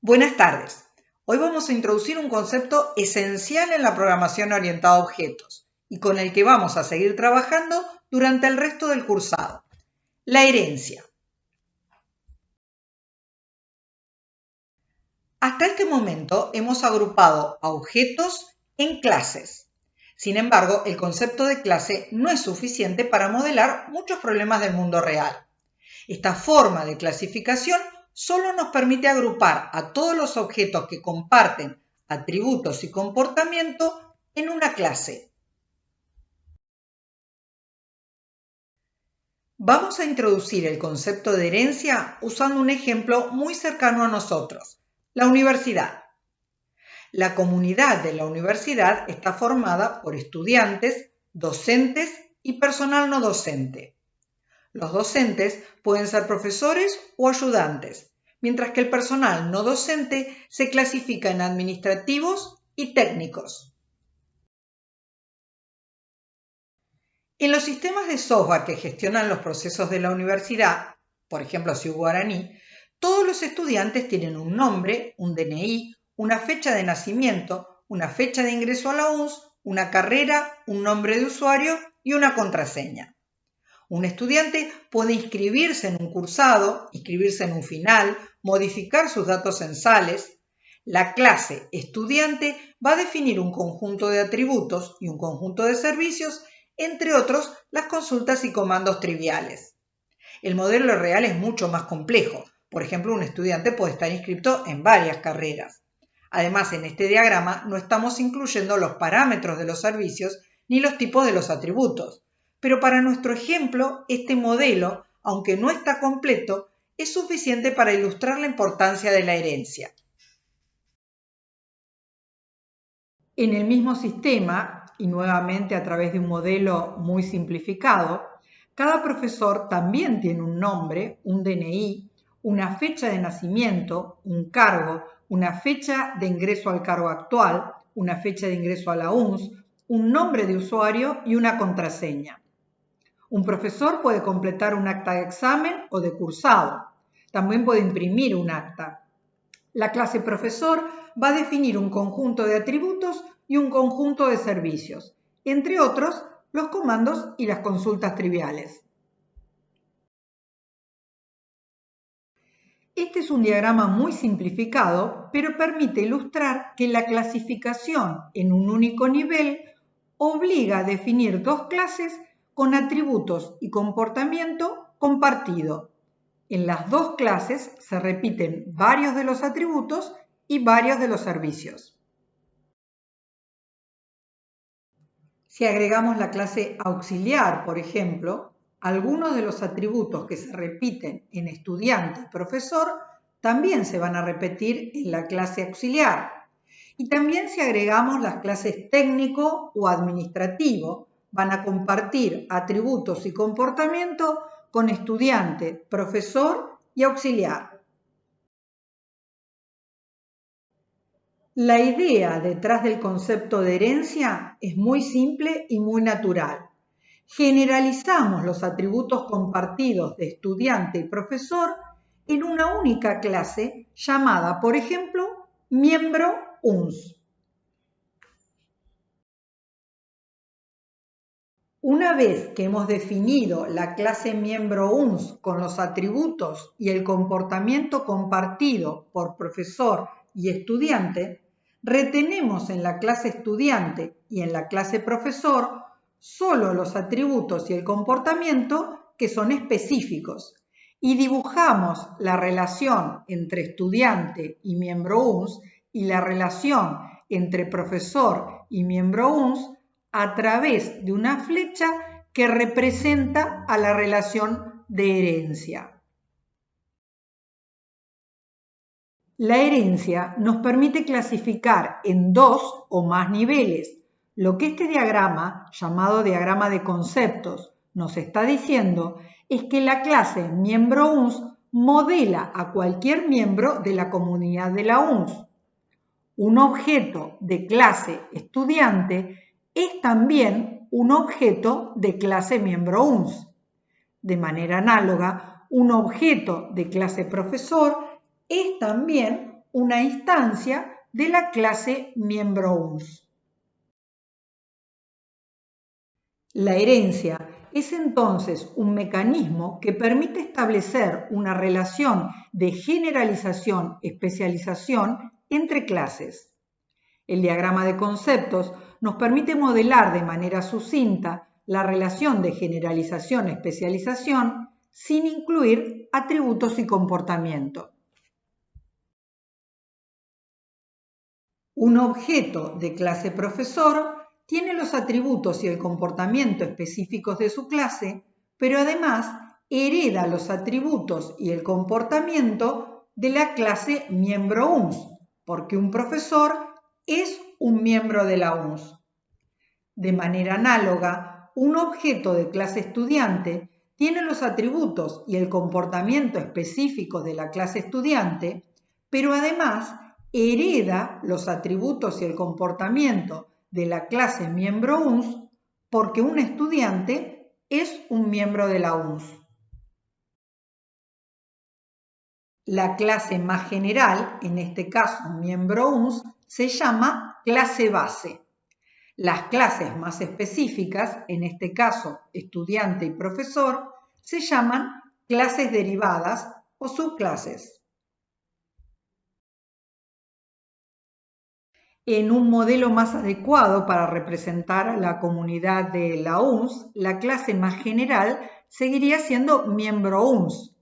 Buenas tardes. Hoy vamos a introducir un concepto esencial en la programación orientada a objetos y con el que vamos a seguir trabajando durante el resto del cursado: la herencia. Hasta este momento hemos agrupado a objetos en clases. Sin embargo, el concepto de clase no es suficiente para modelar muchos problemas del mundo real. Esta forma de clasificación solo nos permite agrupar a todos los objetos que comparten atributos y comportamiento en una clase. Vamos a introducir el concepto de herencia usando un ejemplo muy cercano a nosotros: la universidad. La comunidad de la universidad está formada por estudiantes, docentes y personal no docente. Los docentes pueden ser profesores o ayudantes, mientras que el personal no docente se clasifica en administrativos y técnicos. En los sistemas de software que gestionan los procesos de la universidad, por ejemplo SIU Guaraní, todos los estudiantes tienen un nombre, un DNI, una fecha de nacimiento, una fecha de ingreso a la UNS, una carrera, un nombre de usuario y una contraseña. Un estudiante puede inscribirse en un cursado, inscribirse en un final, modificar sus datos censales. La clase estudiante va a definir un conjunto de atributos y un conjunto de servicios, entre otros las consultas y comandos triviales. El modelo real es mucho más complejo. Por ejemplo, un estudiante puede estar inscrito en varias carreras. Además, en este diagrama no estamos incluyendo los parámetros de los servicios ni los tipos de los atributos. Pero para nuestro ejemplo, este modelo, aunque no está completo, es suficiente para ilustrar la importancia de la herencia. En el mismo sistema, y nuevamente a través de un modelo muy simplificado, cada profesor también tiene un nombre, un DNI, una fecha de nacimiento, un cargo, una fecha de ingreso al cargo actual, una fecha de ingreso a la UNS, un nombre de usuario y una contraseña. Un profesor puede completar un acta de examen o de cursado. También puede imprimir un acta. La clase profesor va a definir un conjunto de atributos y un conjunto de servicios, entre otros, los comandos y las consultas triviales. Este es un diagrama muy simplificado, pero permite ilustrar que la clasificación en un único nivel obliga a definir dos clases con atributos y comportamiento compartido. En las dos clases se repiten varios de los atributos y varios de los servicios. Si agregamos la clase auxiliar, por ejemplo, algunos de los atributos que se repiten en estudiante y profesor también se van a repetir en la clase auxiliar. Y también si agregamos las clases técnico o administrativo, van a compartir atributos y comportamiento con estudiante, profesor y auxiliar. La idea detrás del concepto de herencia es muy simple y muy natural. Generalizamos los atributos compartidos de estudiante y profesor en una única clase llamada, por ejemplo, miembro UNS. Una vez que hemos definido la clase miembro UNS con los atributos y el comportamiento compartido por profesor y estudiante, retenemos en la clase estudiante y en la clase profesor solo los atributos y el comportamiento que son específicos y dibujamos la relación entre estudiante y miembro UNS y la relación entre profesor y miembro UNS a través de una flecha que representa a la relación de herencia. La herencia nos permite clasificar en dos o más niveles. Lo que este diagrama, llamado diagrama de conceptos, nos está diciendo es que la clase miembro UNS modela a cualquier miembro de la comunidad de la UNS. Un objeto de clase estudiante es también un objeto de clase miembro UNS. De manera análoga, un objeto de clase profesor es también una instancia de la clase miembro UNS. La herencia es entonces un mecanismo que permite establecer una relación de generalización-especialización entre clases. El diagrama de conceptos nos permite modelar de manera sucinta la relación de generalización-especialización sin incluir atributos y comportamiento. Un objeto de clase profesor tiene los atributos y el comportamiento específicos de su clase, pero además hereda los atributos y el comportamiento de la clase miembro UNS, porque un profesor es un miembro de la UNS. De manera análoga, un objeto de clase estudiante tiene los atributos y el comportamiento específicos de la clase estudiante, pero además hereda los atributos y el comportamiento de la clase miembro UNS porque un estudiante es un miembro de la UNS. La clase más general, en este caso miembro UNS, se llama clase base. Las clases más específicas, en este caso estudiante y profesor, se llaman clases derivadas o subclases. En un modelo más adecuado para representar a la comunidad de la UNS, la clase más general seguiría siendo miembro UNS,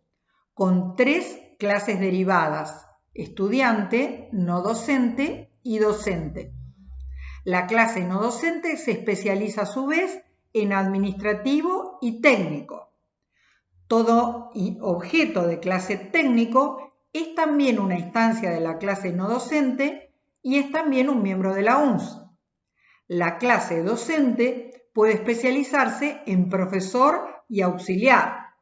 con 3 clases derivadas: estudiante, no docente y docente. La clase no docente se especializa a su vez en administrativo y técnico. Todo objeto de clase técnico es también una instancia de la clase no docente y es también un miembro de la UNS. La clase docente puede especializarse en profesor y auxiliar.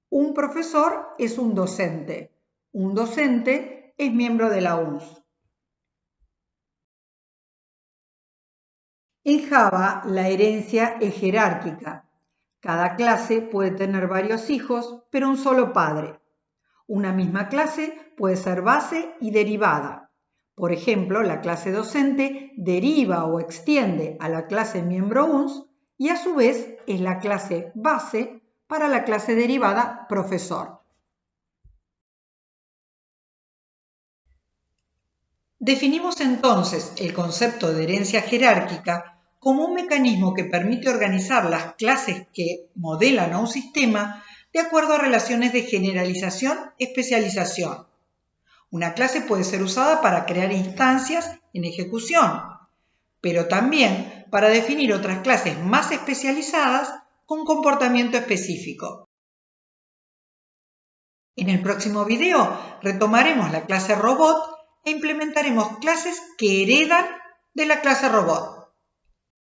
Un profesor es un docente. Un docente es miembro de la UNS. En Java, la herencia es jerárquica. Cada clase puede tener varios hijos, pero un solo padre. Una misma clase puede ser base y derivada. Por ejemplo, la clase docente deriva o extiende a la clase miembro UNS y a su vez es la clase base para la clase derivada profesor. Definimos entonces el concepto de herencia jerárquica como un mecanismo que permite organizar las clases que modelan a un sistema de acuerdo a relaciones de generalización-especialización. Una clase puede ser usada para crear instancias en ejecución, pero también para definir otras clases más especializadas con comportamiento específico. En el próximo video retomaremos la clase robot e implementaremos clases que heredan de la clase robot.